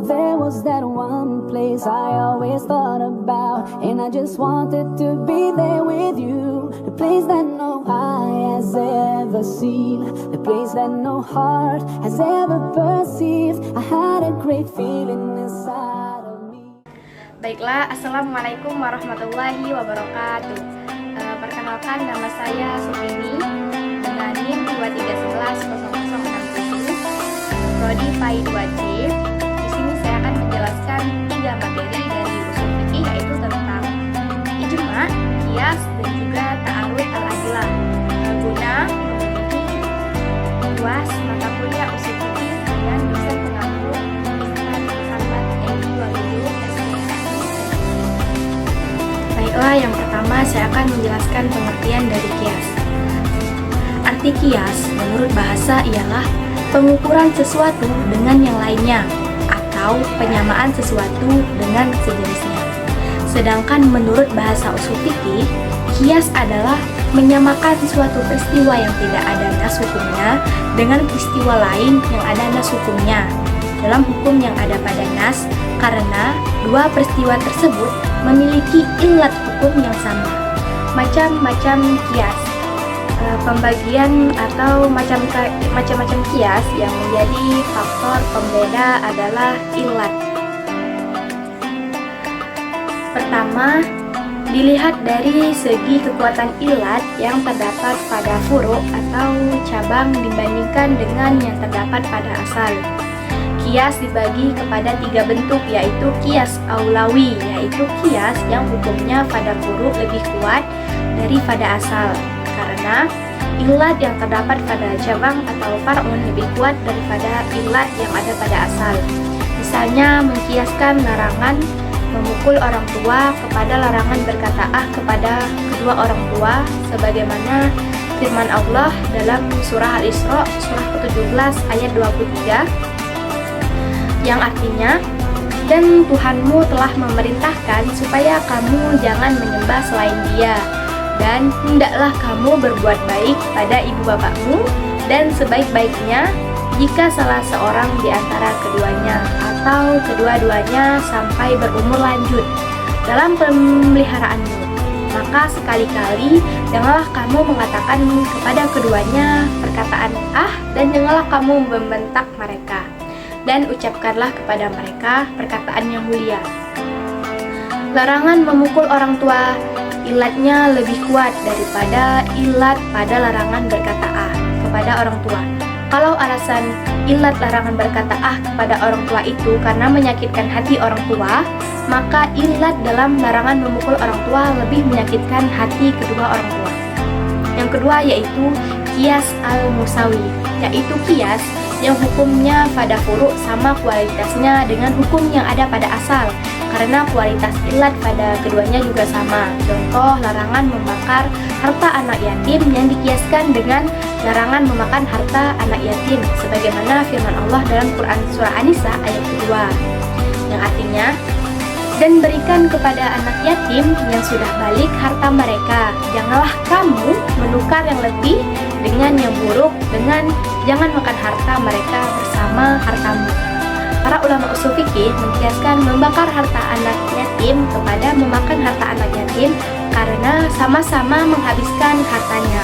there was that one place I always thought about, and I just wanted to be there with you. The place that no eye has ever seen, the place that no heart has ever perceived. I had a great feeling inside of me. Baiklah, Assalamualaikum warahmatullahi wabarakatuh. Perkenalkan, nama saya Supini dengan NIM 23110067, Prodi PAI 2C. Di sini saya akan menjelaskan 3 materi dari usul fikih, yaitu tentang ijma, qiyas, dan juga ta'arud al-adilah, guna memenuhi luas mata kuliah usul fikih dan dosen pengampu Ustaz Muhammad Edi Waluyo, SPSI. Baiklah, yang pertama saya akan menjelaskan pengertian dari qiyas. Arti qiyas menurut bahasa ialah pengukuran sesuatu dengan yang lainnya atau penyamaan sesuatu dengan sejenisnya. Sedangkan menurut bahasa usul fikih, qiyas adalah menyamakan suatu peristiwa yang tidak ada nas hukumnya dengan peristiwa lain yang ada nas hukumnya dalam hukum yang ada pada nas, karena dua peristiwa tersebut memiliki ilat hukum yang sama. Macam-macam qiyas, pembagian atau macam-macam qiyas yang menjadi faktor pembeda adalah ilat. Pertama, dilihat dari segi kekuatan ilat yang terdapat pada furu' atau cabang dibandingkan dengan yang terdapat pada asal. Qiyas dibagi kepada 3 bentuk, yaitu qiyas aulawi, yaitu qiyas yang hukumnya pada furu' lebih kuat daripada asal, karena ilat yang terdapat pada cabang atau far'un lebih kuat daripada ilat yang ada pada asal. Misalnya mengkiaskan larangan memukul orang tua kepada larangan berkataah kepada kedua orang tua, sebagaimana firman Allah dalam surah Al-Isra surah ke-17 ayat 23, yang artinya, dan Tuhanmu telah memerintahkan supaya kamu jangan menyembah selain Dia, dan hendaklah kamu berbuat baik pada ibu bapakmu, dan sebaik-baiknya jika salah seorang di antara keduanya atau kedua-duanya sampai berumur lanjut dalam pemeliharaanmu, maka sekali-kali janganlah kamu mengatakan kepada keduanya perkataan ah, dan janganlah kamu membentak mereka, dan ucapkanlah kepada mereka perkataan yang mulia. Larangan memukul orang tua ilatnya lebih kuat daripada ilat pada larangan berkata ah kepada orang tua. Kalau alasan ilat larangan berkata ah kepada orang tua itu karena menyakitkan hati orang tua, maka ilat dalam larangan memukul orang tua lebih menyakitkan hati kedua orang tua. Yang kedua yaitu qiyas al-musawi, yaitu qiyas yang hukumnya pada furu' sama kualitasnya dengan hukum yang ada pada asal, karena kualitas ilat pada keduanya juga sama. Contoh, larangan membakar harta anak yatim yang dikiaskan dengan larangan memakan harta anak yatim, sebagaimana firman Allah dalam Quran surah An-Nisa ayat kedua, yang artinya, dan berikan kepada anak yatim yang sudah balik harta mereka, janganlah kamu menukar yang lebih dengan yang buruk dengan jangan makan harta mereka bersama hartamu. Para ulama usul fikih mengkiaskan membakar harta anak yatim kepada memakan harta anak yatim karena sama-sama menghabiskan hartanya.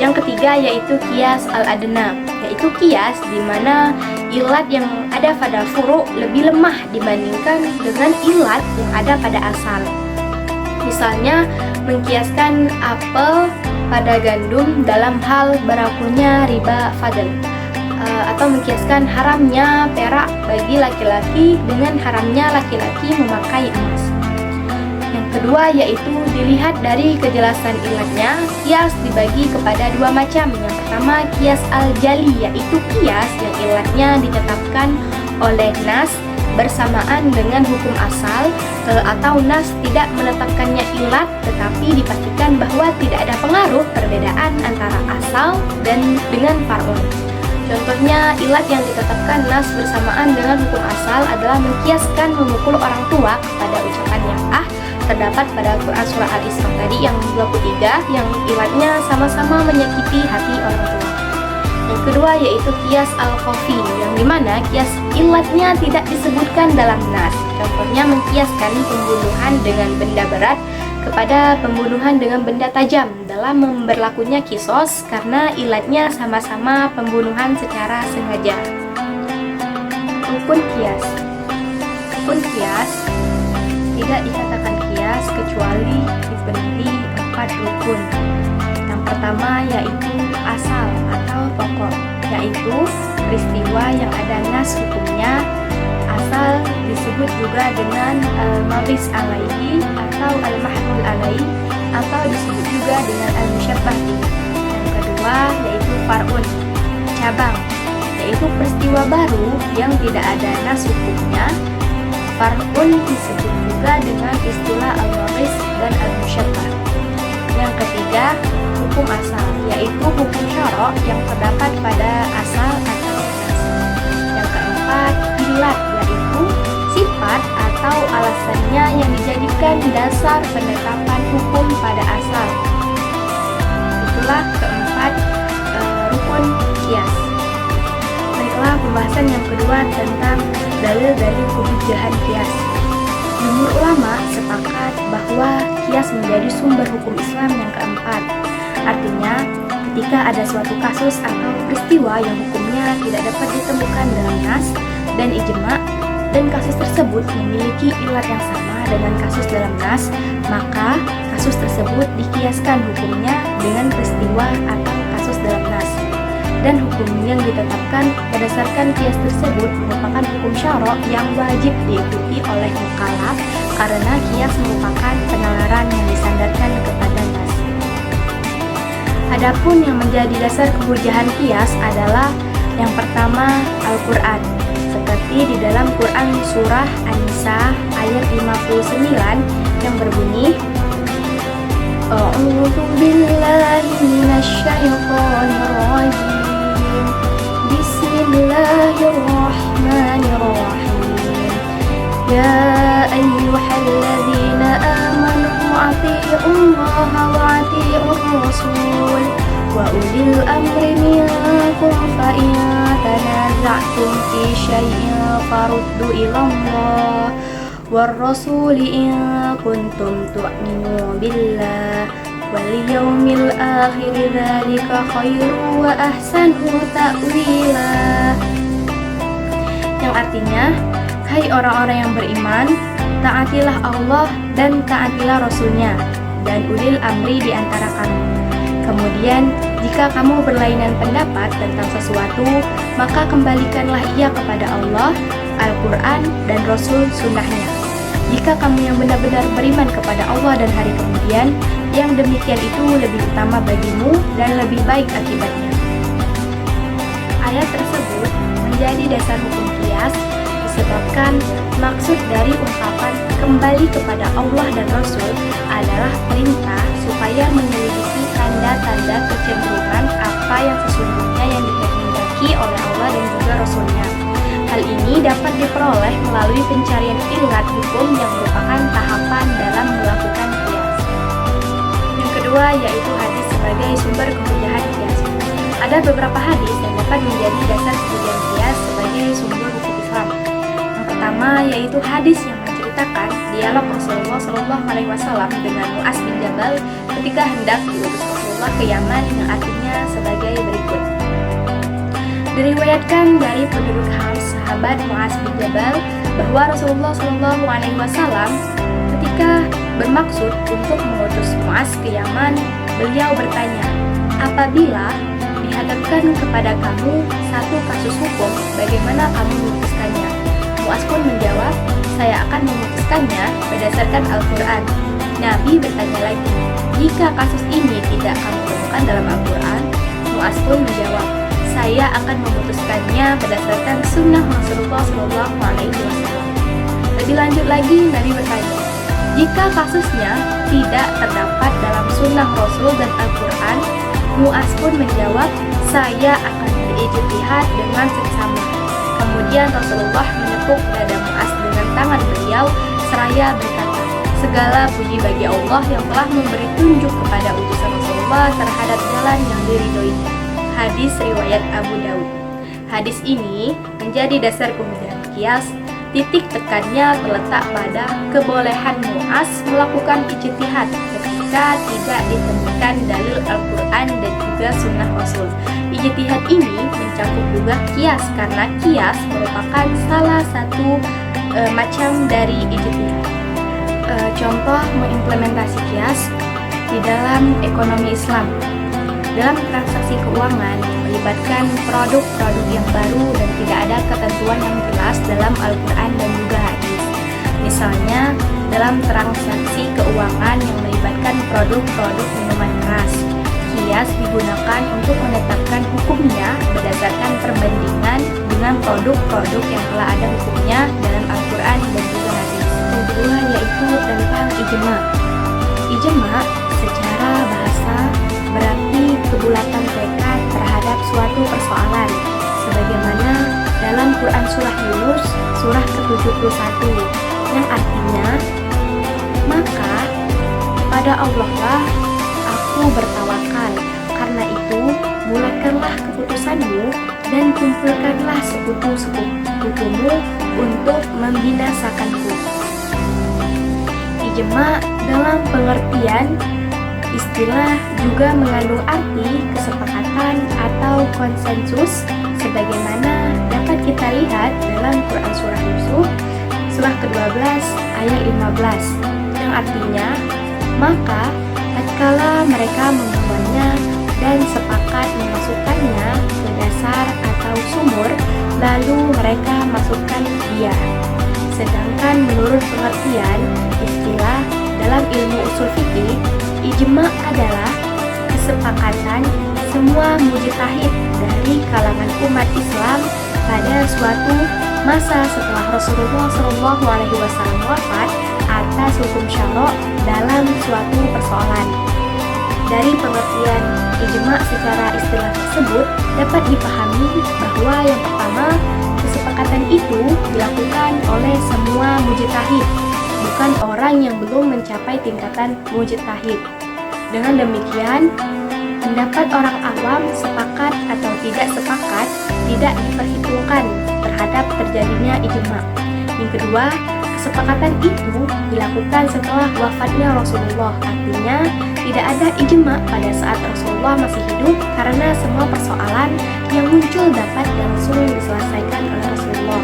Yang ketiga yaitu qiyas al-adna, yaitu qiyas di mana ilat yang ada pada furu' lebih lemah dibandingkan dengan ilat yang ada pada asal. Misalnya mengkiaskan apel pada gandum dalam hal berlakunya riba fadl, atau mengkiaskan haramnya perak bagi laki-laki dengan haramnya laki-laki memakai emas. Yang kedua yaitu dilihat dari kejelasan ilatnya. Qiyas dibagi kepada 2 macam. Yang pertama qiyas al-jali, yaitu qiyas yang ilatnya ditetapkan oleh nas bersamaan dengan hukum asal, atau nas tidak menetapkannya ilat tetapi dipastikan bahwa tidak ada pengaruh perbedaan antara asal dan dengan far'un. Contohnya, ilat yang ditetapkan nas bersamaan dengan hukum asal adalah mengkiaskan memukul orang tua kepada ucapan yang ah terdapat pada Quran surah Al-Isra tadi yang 23, yang ilatnya sama-sama menyakiti hati orang tua. Yang kedua yaitu kias al-khafi, yang dimana kias ilatnya tidak disebutkan dalam nas. Contohnya mengkiaskan pembunuhan dengan benda berat kepada pembunuhan dengan benda tajam dalam memberlakunya kisos karena ilatnya sama-sama pembunuhan secara sengaja. Rukun kias. Rukun kias tidak dikatakan kias kecuali dipenuhi 4 rukun. Yang pertama yaitu asal atau pokok, yaitu peristiwa yang ada nas hukumnya. Asal disebut juga dengan al-mabis alaihi atau al-mahmul alaihi, atau disebut juga dengan al-musyabbah bihi. Yang kedua yaitu far'un, cabang, yaitu peristiwa baru yang tidak ada nas hukumnya. Far'un disebut juga dengan istilah al-mabis dan al-musyabbah. Yang ketiga, hukum asal, yaitu hukum syara' yang terdapat pada asal atau nas. Yang keempat, ilat, yaitu sifat atau alasannya yang dijadikan dasar penetapan hukum pada asal. Itulah keempat rukun kias. Baiklah, pembahasan yang kedua tentang dalil-dalil kehujahan kias. Jumhur ulama sepakat bahwa kias menjadi sumber hukum Islam yang keempat. Artinya, ketika ada suatu kasus atau peristiwa yang hukumnya tidak dapat ditemukan dalam nas dan ijma, dan kasus tersebut memiliki ilat yang sama dengan kasus dalam nas, maka kasus tersebut dikiaskan hukumnya dengan peristiwa atau kasus dalam nas. Dan hukum yang ditetapkan berdasarkan kias tersebut merupakan hukum syara' yang wajib diikuti oleh mukallaf karena kias merupakan penalaran yang disandarkan kepada nas. Adapun yang menjadi dasar kehujahan kias adalah yang pertama Al-Quran, seperti di dalam Quran surah An-Nisa ayat 59 yang berbunyi, A'udzu billahi minasyaitonir rajim. Bismillahirrahmanirrahim. Ya ayyuhalladzina amanu atii'ullaha wa atii'ur rasul wa ulil amri minkum fa in tanaza'tum fi syai'in faruddu ilallah war rasul in kuntum tu'minu billah wal yaumil akhir dzalika khairu wa ahsanu ta'wila. Yang artinya, hai orang-orang yang beriman, taatilah Allah dan taatilah Rasulnya dan ulil amri di antara kamu. Kemudian, jika kamu berlainan pendapat tentang sesuatu, maka kembalikanlah ia kepada Allah, Al-Quran, dan Rasul sunnahnya. Jika kamu yang benar-benar beriman kepada Allah dan hari kemudian, yang demikian itu lebih utama bagimu dan lebih baik akibatnya. Ayat tersebut menjadi dasar hukum kias disebabkan maksud dari ungkapan kembali kepada Allah dan Rasul adalah perintah supaya menyelidiki tanda-tanda kecenderungan apa yang sesungguhnya yang dikehendaki oleh Allah dan juga Rasulnya. Hal ini dapat diperoleh melalui pencarian ilat hukum yang merupakan tahapan dalam melakukan kias. Yang kedua yaitu hadis sebagai sumber kehujahan kias. Ada beberapa hadis yang dapat menjadi dasar kehujahan kias sebagai sumber hukum Islam. Yang pertama yaitu hadis yang menceritakan dialog Rasulullah SAW dengan Mu'az bin Jabal ketika hendak diutus Rasulullah ke Yaman, yang artinya sebagai berikut. Diriwayatkan dari penduduk Hams, sahabat Mu'az bin Jabal, bahwa Rasulullah SAW ketika bermaksud untuk mengutus Mu'az ke Yaman, beliau bertanya, apabila dihadapkan kepada kamu satu kasus hukum, bagaimana kamu memutuskannya? Mu'az pun menjawab, saya akan memutuskannya berdasarkan Al-Quran. Nabi bertanya lagi, jika kasus ini tidak kamu temukan dalam Al-Quran? Mu'az pun menjawab, saya akan memutuskannya berdasarkan sunnah Rasulullah SAW. Lebih lanjut lagi, Nabi bertanya, jika kasusnya tidak terdapat dalam sunnah Rasul dan Al-Quran? Mu'az pun menjawab, saya akan berijtihad dengan seksama. Kemudian Rasulullah menepuk dada Mu'az dengan tangan beliau seraya berkata, segala puji bagi Allah yang telah memberi tunjuk kepada utusan Rasulullah terhadap jalan yang diridhoinya. Hadis riwayat Abu Daud. Hadis ini menjadi dasar kemudian kias. Titik tekannya terletak pada kebolehan Mu'az melakukan ijtihad ketika tidak ditemukan dalil Al-Quran dan juga sunnah Rasul. Ijtihad ini mencakup juga kias, karena kias merupakan salah satu macam dari ijtihad. Contoh mengimplementasi kias di dalam ekonomi Islam. Dalam transaksi keuangan yang melibatkan produk-produk yang baru dan tidak ada ketentuan yang jelas dalam Al-Quran dan juga hadis. Misalnya, dalam transaksi keuangan yang melibatkan produk-produk minuman keras, kias digunakan untuk menetapkan hukumnya berdasarkan perbandingan dengan produk-produk yang telah ada hukumnya dalam Al-Quran dan juga hadis. Yang kedua yaitu tentang ijma. Ijma secara bahasa berarti kebulatan tekad terhadap suatu persoalan, sebagaimana dalam Quran surah Yunus surah ke-71 yang artinya, maka kepada Allah lah aku bertawakal, karena itu bulatkanlah keputusanmu dan kumpulkanlah sekutu-sekutumu untuk membinasakanku. Ijma dalam pengertian istilah juga mengandung arti kesepakatan atau konsensus, sebagaimana dapat kita lihat dalam Quran surah Yusuf surah ke-12 ayat 15 yang artinya, maka tatkala mereka membawanya dan sepakat memasukkannya ke dasar atau sumur, lalu mereka masukkan dia. Sedangkan menurut pengertian istilah dalam ilmu usul fikih, ijma adalah kesepakatan semua mujtahid dari kalangan umat Islam pada suatu masa setelah Rasulullah SAW wafat atas hukum syara' dalam suatu persoalan. Dari pengertian ijma secara istilah tersebut dapat dipahami bahwa yang pertama, kesepakatan itu dilakukan oleh semua mujtahid, bukan orang yang belum mencapai tingkatan mujtahid. Dengan demikian, pendapat orang awam sepakat atau tidak sepakat tidak diperhitungkan terhadap terjadinya ijma. Yang kedua, kesepakatan itu dilakukan setelah wafatnya Rasulullah. Artinya, tidak ada ijma pada saat Rasulullah masih hidup karena semua persoalan yang muncul dapat langsung diselesaikan oleh Rasulullah.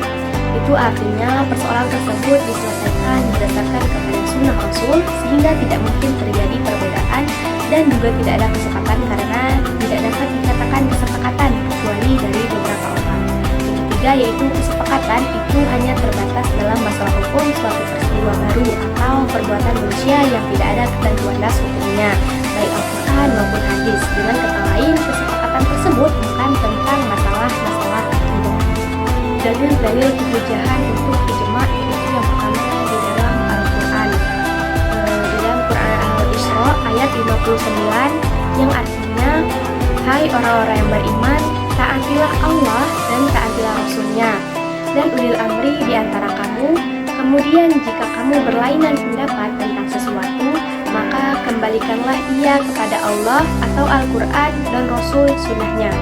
Itu artinya persoalan tersebut diselesaikan berdasarkan kepada sunnah Rasul, sehingga tidak mungkin terjadi perbedaan dan juga tidak ada kesepakatan karena tidak dapat dikatakan kesepakatan kecuali dari beberapa orang. Yang ketiga yaitu kesepakatan itu hanya terbatas dalam masalah hukum suatu peristiwa baru atau perbuatan manusia yang tidak ada ketentuan das hukumnya, baik Al-Quran maupun hadis. Dengan kata lain, kesepakatan tersebut bukan tentang masalah-masalah akidah. Dalil-dalil kehujahan untuk ijma itu yang pertama di dalam Al-Quran. Di dalam Quran Al-Isra ayat 59 yang artinya, hai orang-orang yang beriman, taatilah Allah dan taatilah Rasul-Nya dan ulil amri di antara kamu. Kemudian jika kamu berlainan pendapat tentang sesuatu, maka kembalikanlah ia kepada Allah atau Al-Quran dan Rasul sunnahnya.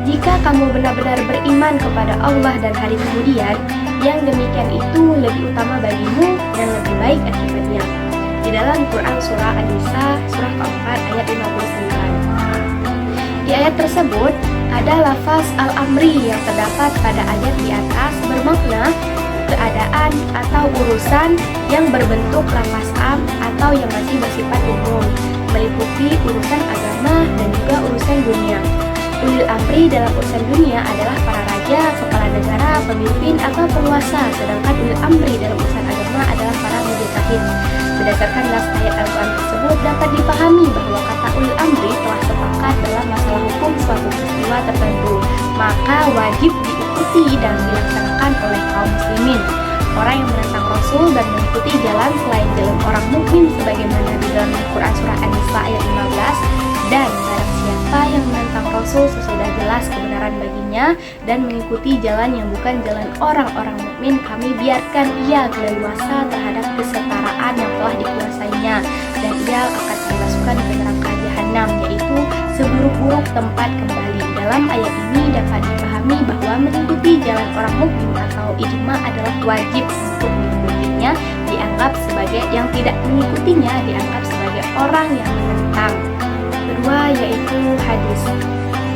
Jika kamu benar-benar beriman kepada Allah dan hari kemudian, yang demikian itu lebih utama bagimu dan lebih baik akibatnya. Di dalam Quran surah An-Nisa surah keempat ayat 59. Di ayat tersebut ada lafaz al-amri yang terdapat pada ayat di atas bermakna keadaan atau urusan yang berbentuk lafaz am atau yang masih bersifat umum, meliputi urusan agama dan juga urusan dunia. Ulil amri dalam urusan dunia adalah para raja, kepala negara, pemimpin atau penguasa, sedangkan ulil amri dalam urusan agama adalah para mujtahid. Berdasarkan nas ayat Al-Quran tersebut dapat dipahami bahwa kata ulil amri telah sepakat dalam masalah hukum suatu peristiwa tertentu, maka wajib diikuti dan dilaksanakan oleh kaum muslimin. Orang yang menentang Rasul dan mengikuti jalan selain jalan orang mukmin sebagaimana di dalam Quran surah An-Nisa ayat 15, dan barang siapa yang menentang Rasul sesudah jelas kebenaran baginya dan mengikuti jalan yang bukan jalan orang-orang mukmin, kami biarkan ia leluasa terhadap kesetaraan yang telah dikuasainya, dan ia akan dimasukkan ke neraka jahanam. keenam, yaitu seburuk-buruk tempat kembali. Dalam ayat ini dapat dipahami bahwa mengikuti jalan orang mukmin atau ijma adalah wajib. Untuk mengikutinya dianggap sebagai yang tidak mengikutinya dianggap sebagai orang yang menentang. Kedua yaitu hadis.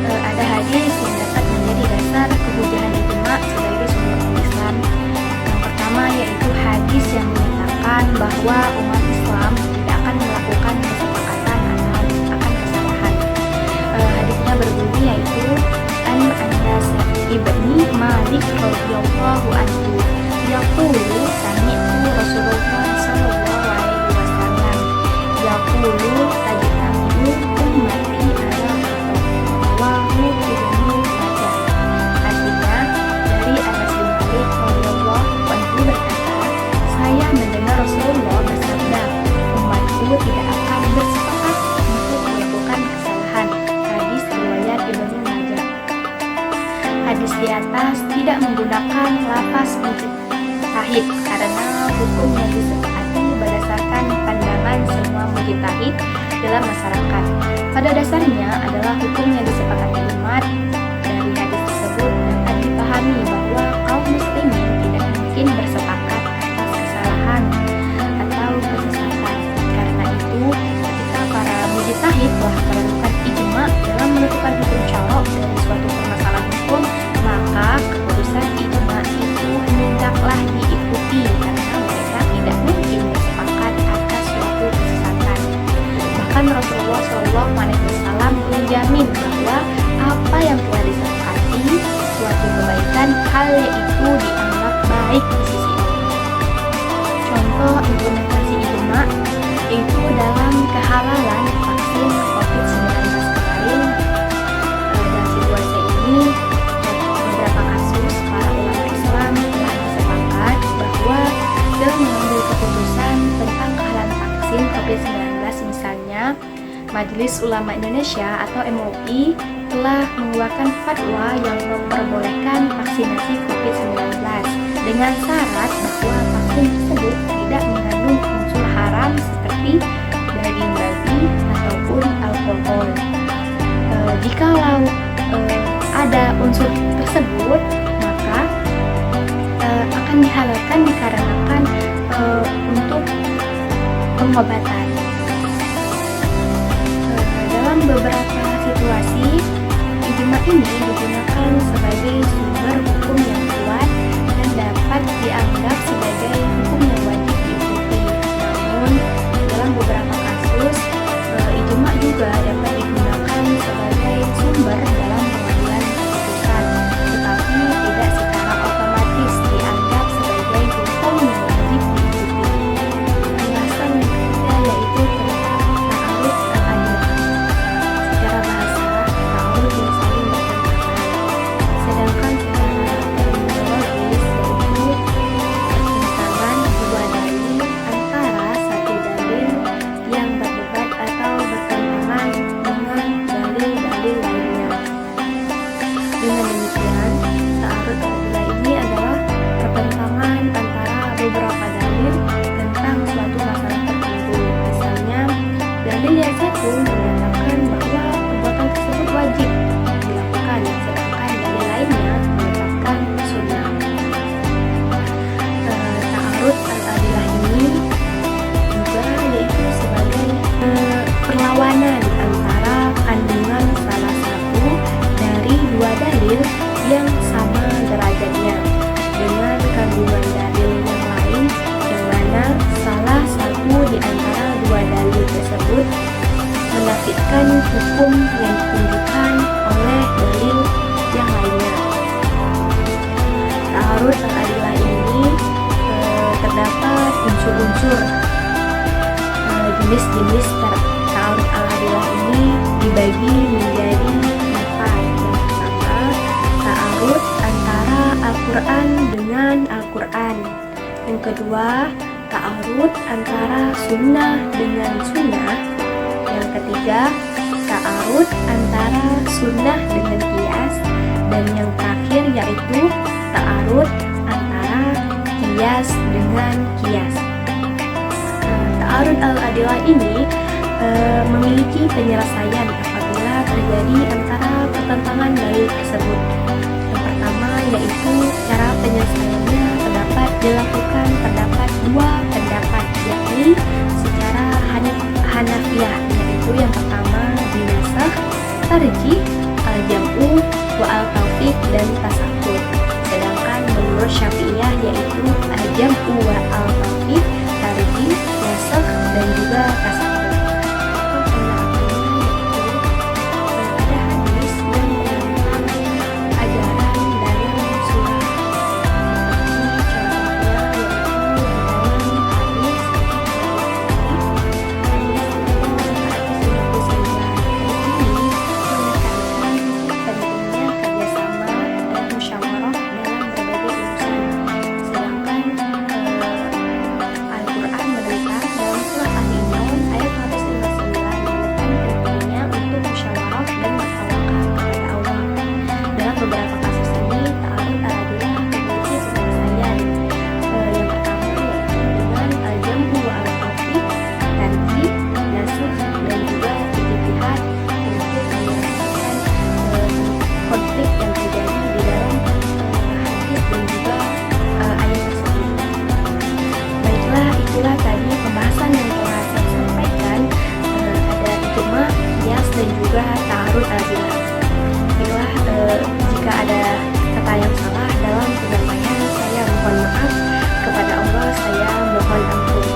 Ada hadis yang dapat menjadi dasar kehujahan ijma sebagai sumber Islam. Yang pertama yaitu hadis yang menyatakan bahwa umat Islam tidak akan melakukan kesepakatan akan kesalahan. Hadisnya berbunyi yaitu an Anas ibni Malik radhiyallahu anhu yaqulu sami'tu Rasulullah sallallahu alaihi wasallam yaqulu tajtami'u ummati ala rawahu Ibnu Majah. Artinya dari Anas bin Malik radhiyallahu anhu berkata, saya mendengar Rasulullah bersabda, umatku tidak akan bersepakat untuk melakukan kesalahan. Hadis riwayat Ibnu Majah. Hadis di atas tidak menggunakan lafaz mujtahid karena hukum yang disepakati berdasarkan pandangan semua mujtahid dalam masyarakat. Pada dasarnya adalah hukum yang disepakati umat. Dari hadis tersebut dapat dipahami bahwa kaum muslimin tidak mungkin bersepakat atas kesalahan atau kesesatan. Karena itu, ketika para mujtahid telah melakukan ijma dalam menentukan hukum syara' dari suatu permasalahan hukum, maka keputusan ijma itu hendaklah diikuti karena mereka tidak mungkin bersepakat atas suatu kesesatan. Bahkan Rasulullah SAW menjamin bahwa apa yang telah disepakati suatu kebaikan, hal itu dianggap baik di sisi Allah. Contoh implementasi ijma yaitu dalam kehalalan vaksin COVID-19 kemarin. Dalam situasi ini beberapa kasus para ulama Islam telah bersepakat bahwa dalam mengambil keputusan tentang kehalalan vaksin COVID-19, misalnya Majelis Ulama Indonesia atau MUI telah mengeluarkan fatwa yang memperbolehkan vaksinasi COVID-19 dengan syarat bahwa vaksin tersebut tidak mengandung unsur haram seperti daging babi ataupun alkohol. Jikalau ada unsur tersebut, maka akan dihalalkan dikarenakan untuk pengobatan. Dalam beberapa situasi, ijma ini digunakan sebagai sumber hukum yang kuat dan dapat dianggap sebagai hukum yang wajib diikuti. Namun, dalam beberapa kasus, ijma juga dapat digunakan sebagai sumber dalam pengambilan keputusan, tetapi tidak secara otomatis dianggap sebagai hukum yang wajib diikuti. Penjelasan yang ketiga yaitu tentang ta'aruf al-adillah. Secara bahasa, ta'aruf yang saling bertentangan, sedangkan secara terminologis yaitu pertentangan dua dalil antara satu dalil yang berdebat atau bertentangan dengan dalil-dalil lainnya. Dengan demikian, ta'aruf al-adillah ini adalah pertentangan antara beberapa dalil tentang suatu masalah tertentu. Misalnya, dalil yang satu menyatakan bahwa perbuatan tersebut wajib dilakukan, sedangkan dalil lainnya menetapkan sunnah. Ta'aruf al-adillah ini juga yaitu sebagai perlawanan antara kandungan salah satu dari dua dalil yang sama derajatnya dengan kandungan dalil yang lain yang mana salah satu di antara dua dalil tersebut menafikan hukum yang ditunjukkan oleh dalil yang lainnya. Ta'aruf al-adillah ini terdapat unsur-unsur jenis-jenis ta'aruf al-adillah ini dibagi menjadi 4. Yang pertama, ta'aruf antara Al-Quran dengan Al-Quran. Yang kedua, ta'aruf antara sunnah dengan sunnah. Yang ketiga, ta'aruf antara sunnah dengan qiyas. Dan yang terakhir yaitu ta'aruf antara qiyas dengan qiyas. Ta'aruf al-adillah ini memiliki penyelesaian apabila terjadi antara pertentangan dalil tersebut. Yang pertama yaitu cara penyelesaiannya terdapat dilakukan terdapat dua pendapat, yakni secara Hanafiyah, yaitu yang pertama dinasakh, tarjih, al-jam'u, wa al-taufiq, dan tasakkut. Sedangkan menurut Syafi'iyah yaitu al-jam'u wa al-taufiq, tarjih, nasakh, dan juga tasakkut. Ada hadis yang menentang ajaran dalam surah. Beberapa kasus ini ta'arud al-adillah memiliki penyelesaian. Yang pertama yaitu dengan al-jam'u wa al-taufiq, tarjih, nasakh, dan juga ijtihad untuk menyelesaikan konflik yang terjadi di dalam hadis dan juga ayat tersebut. Baiklah, itulah tadi pembahasan yang telah saya sampaikan. Ada ijma, qiyas, dan juga ta'arud al-adillah. Jika ada kata yang salah dalam penyampaian, saya mohon maaf. Kepada Allah saya mohon ampun.